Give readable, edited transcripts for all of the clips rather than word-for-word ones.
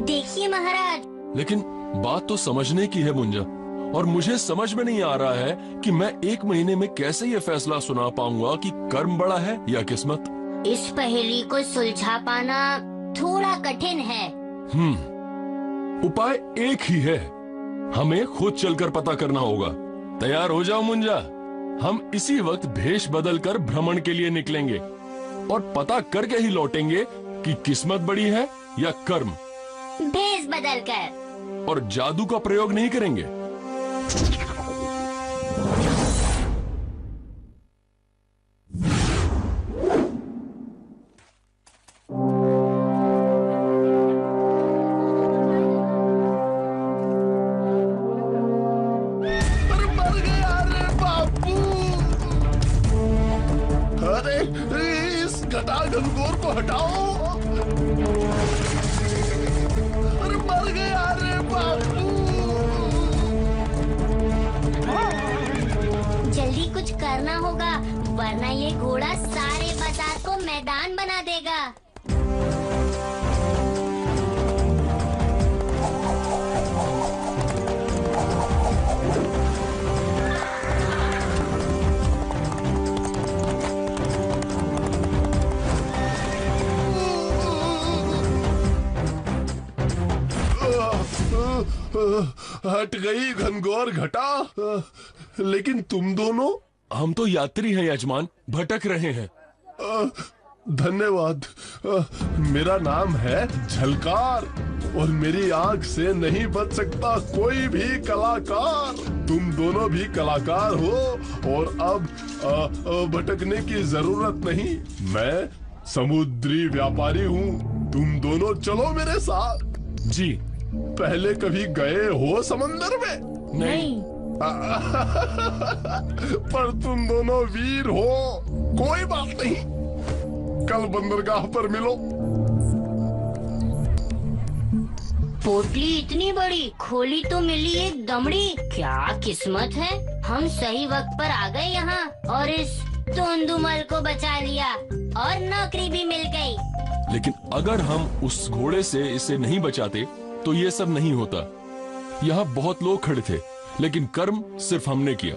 देखिए महाराज। लेकिन बात तो समझने की है मुंजा, और मुझे समझ में नहीं आ रहा है कि मैं 1 महीने में कैसे ये फैसला सुना पाऊंगा कि कर्म बड़ा है या किस्मत। इस पहेली को सुलझा पाना थोड़ा कठिन है। उपाय एक ही है, हमें खुद चलकर पता करना होगा। तैयार हो जाओ मुंजा, हम इसी वक्त भेष बदलकर भ्रमण के लिए निकलेंगे और पता करके ही लौटेंगे कि किस्मत बड़ी है या कर्म। भेष बदलकर। और जादू का प्रयोग नहीं करेंगे। इस घटा घनघोर को हटाओ। अरे मर गया रे बापू। जल्दी कुछ करना होगा, वरना ये घोड़ा सारे बाजार को मैदान बना देगा। हट गई घनघोर घटा। लेकिन तुम दोनों? हम तो यात्री हैं यजमान, भटक रहे हैं। धन्यवाद। मेरा नाम है झलकार और मेरी आंख से नहीं बच सकता कोई भी कलाकार। तुम दोनों भी कलाकार हो और अब भटकने की जरूरत नहीं। मैं समुद्री व्यापारी हूँ, तुम दोनों चलो मेरे साथ। जी। पहले कभी गए हो समंदर में? नहीं। पर तुम दोनों वीर हो, कोई बात नहीं, कल बंदरगाह पर मिलो। पोटली इतनी बड़ी, खोली तो मिली एक दमड़ी। क्या किस्मत है, हम सही वक्त पर आ गए यहाँ और इस तोंदुमल को बचा लिया और नौकरी भी मिल गई। लेकिन अगर हम उस घोड़े से इसे नहीं बचाते तो ये सब नहीं होता। यहाँ बहुत लोग खड़े थे, लेकिन कर्म सिर्फ हमने किया।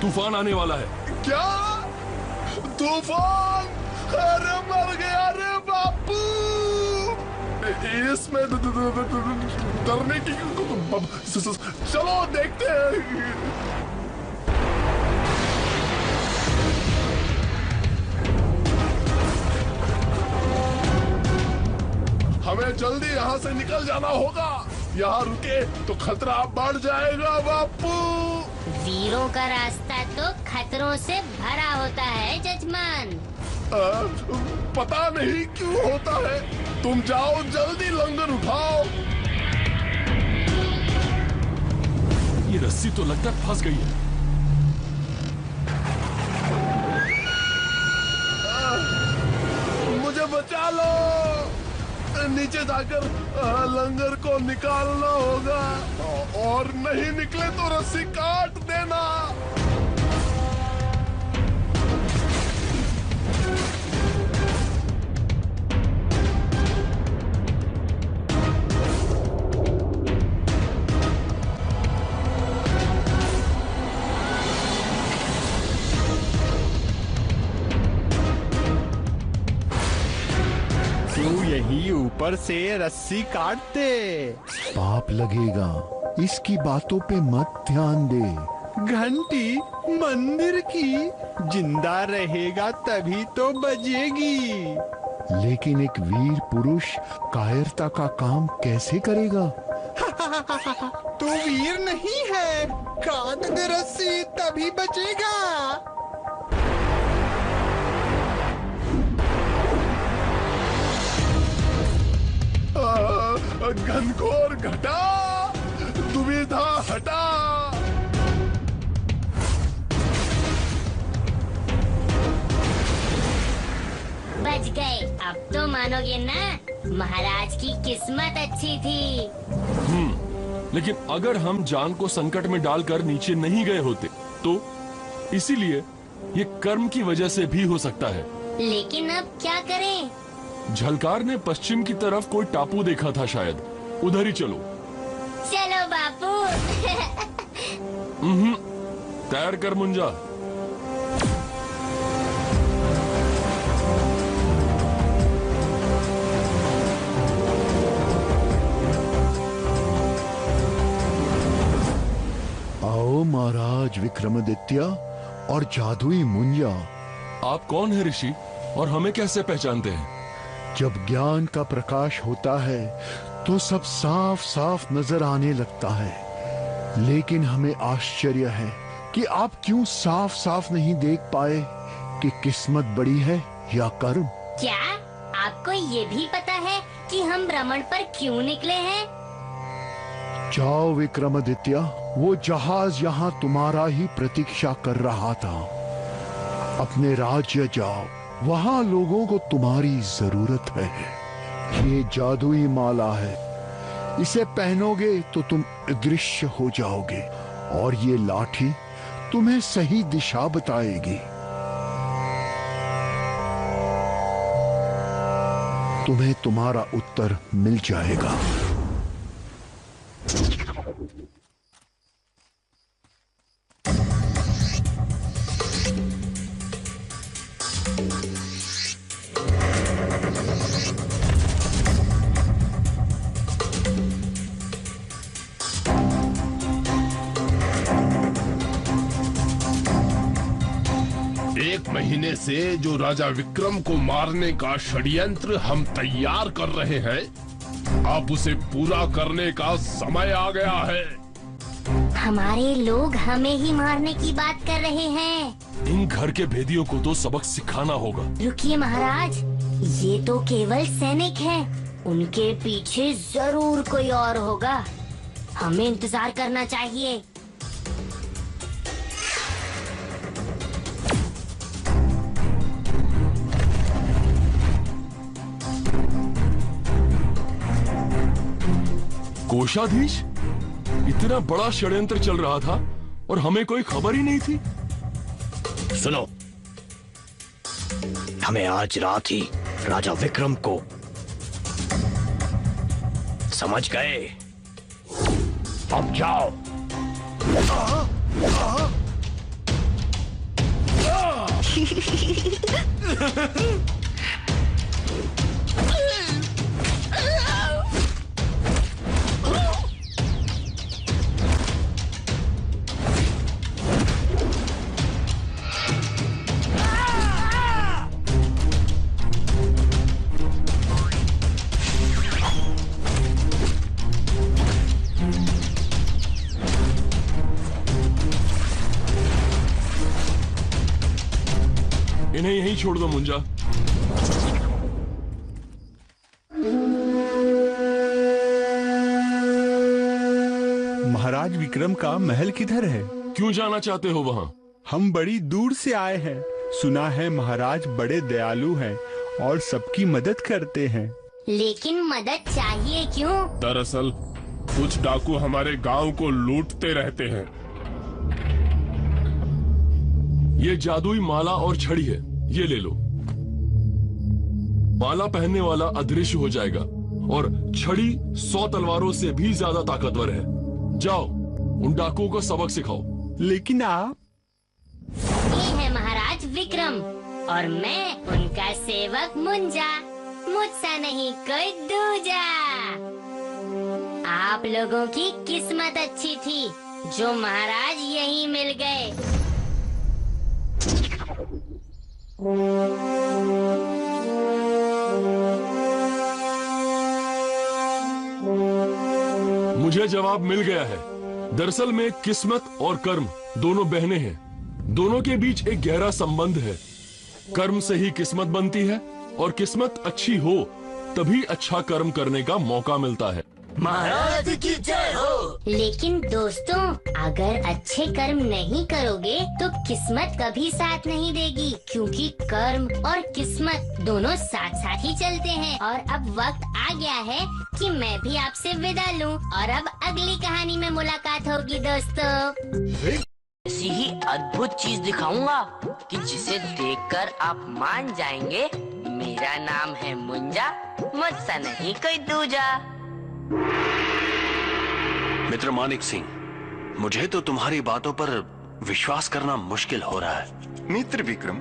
तूफान आने वाला है। क्या तूफान? अरे मर गया रे बापू। इसमें डरने की चलो देखते हैं। हमें जल्दी यहाँ से निकल जाना होगा, यहाँ रुके तो खतरा बढ़ जाएगा बापू। वीरों का रास्ता तो खतरों से भरा होता है जजमान। पता नहीं क्यों होता है। तुम जाओ जल्दी, लंगर उठाओ। ये रस्सी तो लगता है फंस गई है। मुझे बचा लो, नीचे जाकर लंगर को निकालना होगा और नहीं निकले तो रस्सी काट देना। यही ऊपर से रस्सी काट दे। पाप लगेगा, इसकी बातों पे मत ध्यान दे। घंटी मंदिर की जिंदा रहेगा तभी तो बजेगी। लेकिन एक वीर पुरुष कायरता का काम कैसे करेगा? तू वीर नहीं है, काट दे रस्सी तभी बचेगा। घनघोर घटा, दुविधा हटा। बच गए। अब तो मानोगे ना, महाराज की किस्मत अच्छी थी। लेकिन अगर हम जान को संकट में डालकर नीचे नहीं गए होते तो इसीलिए ये कर्म की वजह से भी हो सकता है। लेकिन अब क्या करें? झलकार ने पश्चिम की तरफ कोई टापू देखा था, शायद उधर ही चलो। चलो बापू। तैर कर मुंजा। आओ महाराज विक्रमादित्य और जादुई मुंजा। आप कौन है ऋषि और हमें कैसे पहचानते हैं? जब ज्ञान का प्रकाश होता है तो सब साफ साफ नजर आने लगता है, लेकिन हमें आश्चर्य है कि आप क्यों साफ साफ नहीं देख पाए कि किस्मत बड़ी है या कर्म। क्या आपको ये भी पता है कि हम भ्रमण पर क्यों निकले हैं? जाओ विक्रमादित्य, वो जहाज यहाँ तुम्हारा ही प्रतीक्षा कर रहा था। अपने राज्य जाओ, वहां लोगों को तुम्हारी जरूरत है। ये जादुई माला है, इसे पहनोगे तो तुम अदृश्य हो जाओगे और ये लाठी तुम्हें सही दिशा बताएगी। तुम्हें तुम्हारा उत्तर मिल जाएगा। एक महीने से जो राजा विक्रम को मारने का षड्यंत्र हम तैयार कर रहे हैं, अब उसे पूरा करने का समय आ गया है। हमारे लोग हमें ही मारने की बात कर रहे हैं। इन घर के भेदियों को तो सबक सिखाना होगा। रुकिए महाराज, ये तो केवल सैनिक हैं। उनके पीछे जरूर कोई और होगा। हमें इंतजार करना चाहिए। कोषाधीश, इतना बड़ा षड्यंत्र चल रहा था और हमें कोई खबर ही नहीं थी। सुनो, हमें आज रात ही राजा विक्रम को समझ गए। अब जाओ। इन्हें यहीं छोड़ दो मुंजा। महाराज विक्रम का महल किधर है? क्यों जाना चाहते हो वहां? हम बड़ी दूर से आए हैं। सुना है महाराज बड़े दयालु हैं और सबकी मदद करते हैं। लेकिन मदद चाहिए क्यों? दरअसल कुछ डाकू हमारे गांव को लूटते रहते हैं। ये जादुई माला और छड़ी है, ये ले लो। माला पहनने वाला अदृश्य हो जाएगा और छड़ी 100 तलवारों से भी ज्यादा ताकतवर है। जाओ, उन डाकुओं को सबक सिखाओ। लेकिन आप? ये है महाराज विक्रम और मैं उनका सेवक मुंजा। मुझसा नहीं कोई दूजा। आप लोगों की किस्मत अच्छी थी जो महाराज यहीं मिल गए। मुझे जवाब मिल गया है। दरअसल में किस्मत और कर्म दोनों बहनें हैं। दोनों के बीच एक गहरा संबंध है। कर्म से ही किस्मत बनती है और किस्मत अच्छी हो तभी अच्छा कर्म करने का मौका मिलता है। महाराज की जय हो। लेकिन दोस्तों, अगर अच्छे कर्म नहीं करोगे तो किस्मत कभी साथ नहीं देगी, क्योंकि कर्म और किस्मत दोनों साथ साथ ही चलते हैं। और अब वक्त आ गया है कि मैं भी आपसे विदा लूं, और अब अगली कहानी में मुलाकात होगी दोस्तों। ऐसी ही अद्भुत चीज दिखाऊंगा कि जिसे देखकर आप मान जाएंगे मेरा नाम है मुंजा, मुझसा नहीं कोई दूजा। मित्र मानिक सिंह, मुझे तो तुम्हारी बातों पर विश्वास करना मुश्किल हो रहा है। मित्र विक्रम,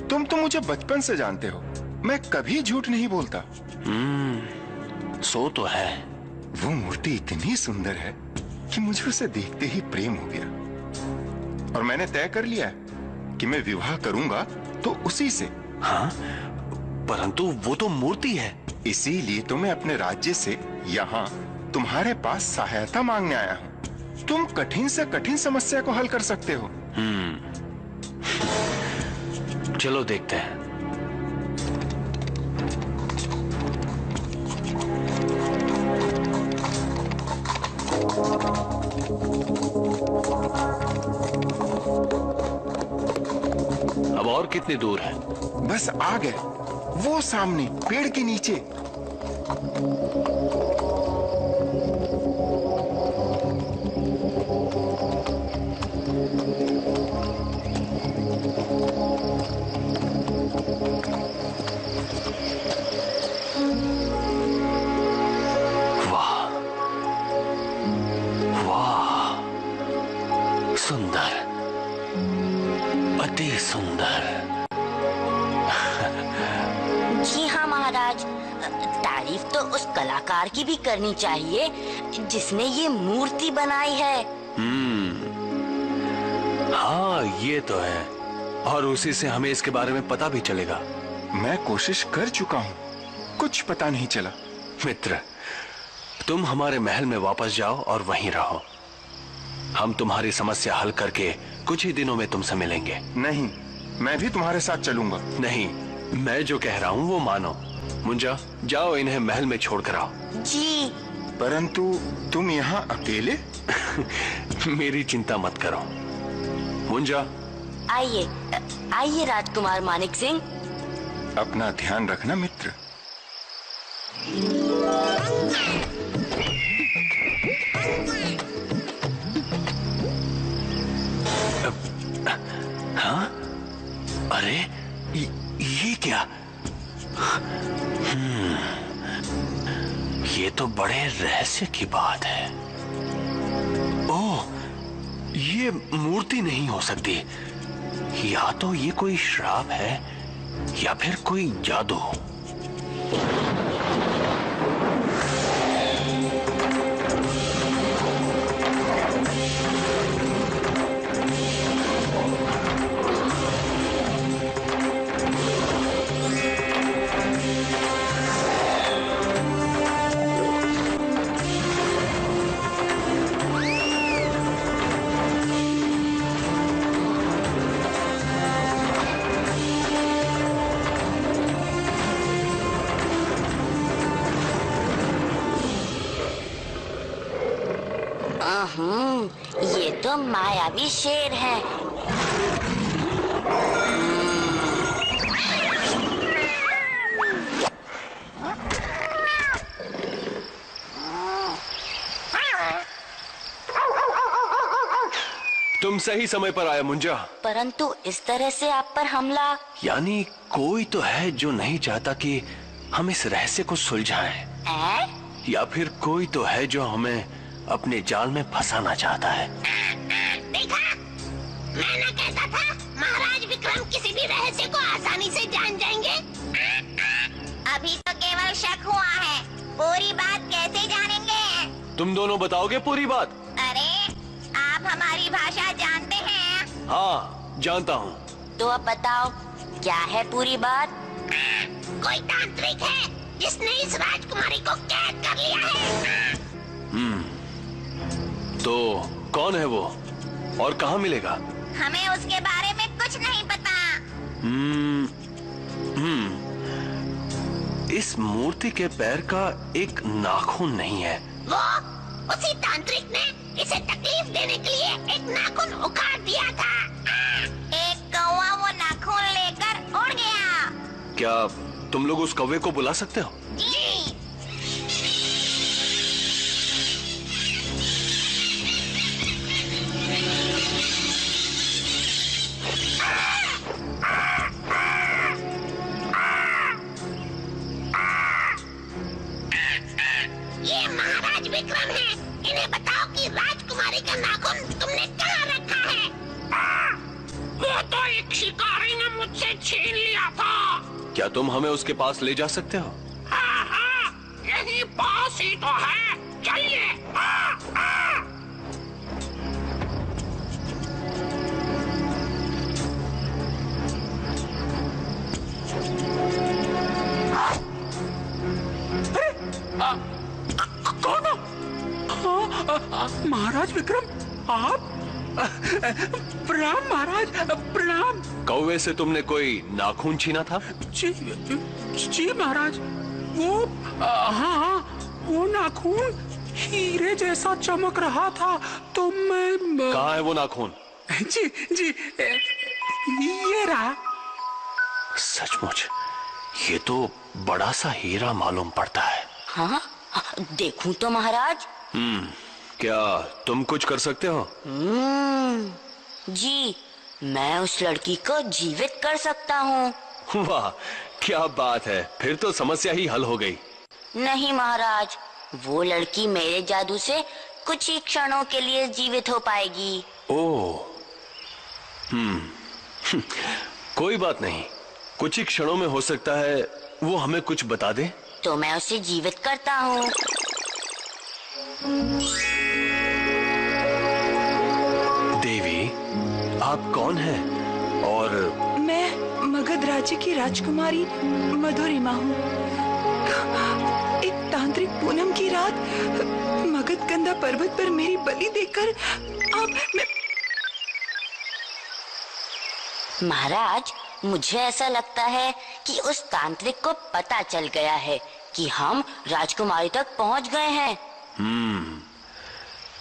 तुम तो मुझे बचपन से जानते हो, मैं कभी झूठ नहीं बोलता। सो तो है। वो मूर्ति इतनी सुंदर है कि मुझे उसे देखते ही प्रेम हो गया, और मैंने तय कर लिया है कि मैं विवाह करूंगा तो उसी से। हाँ, परंतु वो तो मूर्ति है। इसीलिए तो मैं अपने राज्य से यहाँ तुम्हारे पास सहायता मांगने आया हूँ। तुम कठिन से कठिन समस्या को हल कर सकते हो। चलो देखते हैं। अब और कितनी दूर है? बस आ गए, वो सामने पेड़ के नीचे। वाह वाह, सुंदर, अति सुंदर। जी हाँ महाराज, तारीफ तो उस कलाकार की भी करनी चाहिए जिसने ये मूर्ति बनाई है। हाँ, ये तो है, और उसी से हमें इसके बारे में पता भी चलेगा। मैं कोशिश कर चुका हूँ, कुछ पता नहीं चला। मित्र, तुम हमारे महल में वापस जाओ और वहीं रहो। हम तुम्हारी समस्या हल करके कुछ ही दिनों में तुमसे मिलेंगे। नहीं, मैं भी तुम्हारे साथ चलूंगा। नहीं, मैं जो कह रहा हूँ वो मानो। मुंजा, जाओ इन्हें महल में छोड़कर आओ। जी। परंतु तुम यहाँ अकेले? मेरी चिंता मत करो। मुंजा, आइए आइए राजकुमार मानिक सिंह। अपना ध्यान रखना मित्र। हाँ? अरे ये क्या? ये तो बड़े रहस्य की बात है। ओह, ये मूर्ति नहीं हो सकती। या तो ये कोई श्राप है या फिर कोई जादू। ये तो मायावी शेर है। तुम सही समय पर आए मुंजा। परंतु इस तरह से आप पर हमला। यानी कोई तो है जो नहीं चाहता कि हम इस रहस्य को सुलझाएं। या फिर कोई तो है जो हमें अपने जाल में फंसाना चाहता है। देखा, मैं ना कहता था महाराज विक्रम किसी भी रहस्य को आसानी से जान जाएंगे। अभी तो केवल शक हुआ है, पूरी बात कैसे जानेंगे? तुम दोनों बताओगे पूरी बात? अरे, आप हमारी भाषा जानते हैं? हाँ, जानता हूँ। तो अब बताओ, क्या है पूरी बात? कोई तांत्रिक है जिसने इस राजकुमारी को कैद कर लिया है। तो कौन है वो और कहाँ मिलेगा? हमें उसके बारे में कुछ नहीं पता। इस मूर्ति के पैर का एक नाखून नहीं है, वो उसी तांत्रिक ने इसे तकलीफ देने के लिए एक नाखून उखाड़ दिया था। एक कौवा वो नाखून लेकर उड़ गया। क्या तुम लोग उस कौवे को बुला सकते हो? जी। ये महाराज विक्रम है। इन्हें बताओ कि राजकुमारी का नाखून तुमने कहाँ रखा है? वो तो एक शिकारी ने मुझसे छीन लिया था। क्या तुम हमें उसके पास ले जा सकते हो? हाँ हाँ, यही पास ही तो है। चलिए। कौन हो? महाराज विक्रम, आप? प्रणाम महाराज, प्रणाम। कौवे से तुमने कोई नाखून छीना था? जी महाराज, वो हाँ, वो नाखून हीरे जैसा चमक रहा था तो मैं। कहाँ है वो नाखून? जी जी, ये रहा। सचमुच ये तो बड़ा सा हीरा मालूम पड़ता है। हाँ, देखूं तो महाराज। क्या तुम कुछ कर सकते हो? जी, मैं उस लड़की को जीवित कर सकता हूँ। वाह, क्या बात है, फिर तो समस्या ही हल हो गई। नहीं महाराज, वो लड़की मेरे जादू से कुछ ही क्षणों के लिए जीवित हो पाएगी। ओह, कोई बात नहीं, कुछ ही क्षणों में हो सकता है। वो हमें कुछ बता दे तो मैं उसे जीवित करता हूँ। देवी, आप कौन हैं? और मैं मगध राज्य की राजकुमारी मधुरिमा हूँ। एक तांत्रिक पूनम की रात मगध गंगा पर्वत पर मेरी बलि देकर महाराज, मुझे ऐसा लगता है कि उस तांत्रिक को पता चल गया है कि हम राजकुमारी तक पहुंच गए हैं।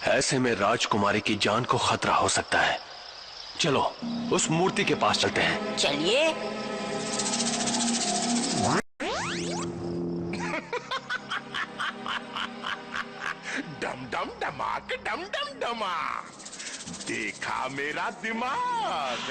ऐसे में राजकुमारी की जान को खतरा हो सकता है। चलो उस मूर्ति के पास चलते हैं। चलिए। डम डम डमाक, डम डम डमाक, देखा मेरा दिमाग।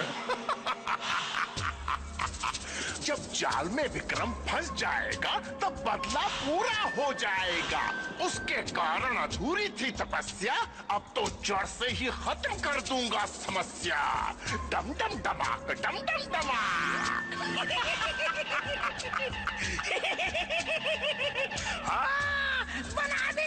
जब जाल में विक्रम फंस जाएगा तब बदला पूरा हो जाएगा। उसके कारण अधूरी थी तपस्या, अब तो जड़ से ही खत्म कर दूंगा समस्या। डम डम डमाक, डम डम डमाक। हाँ, बना दे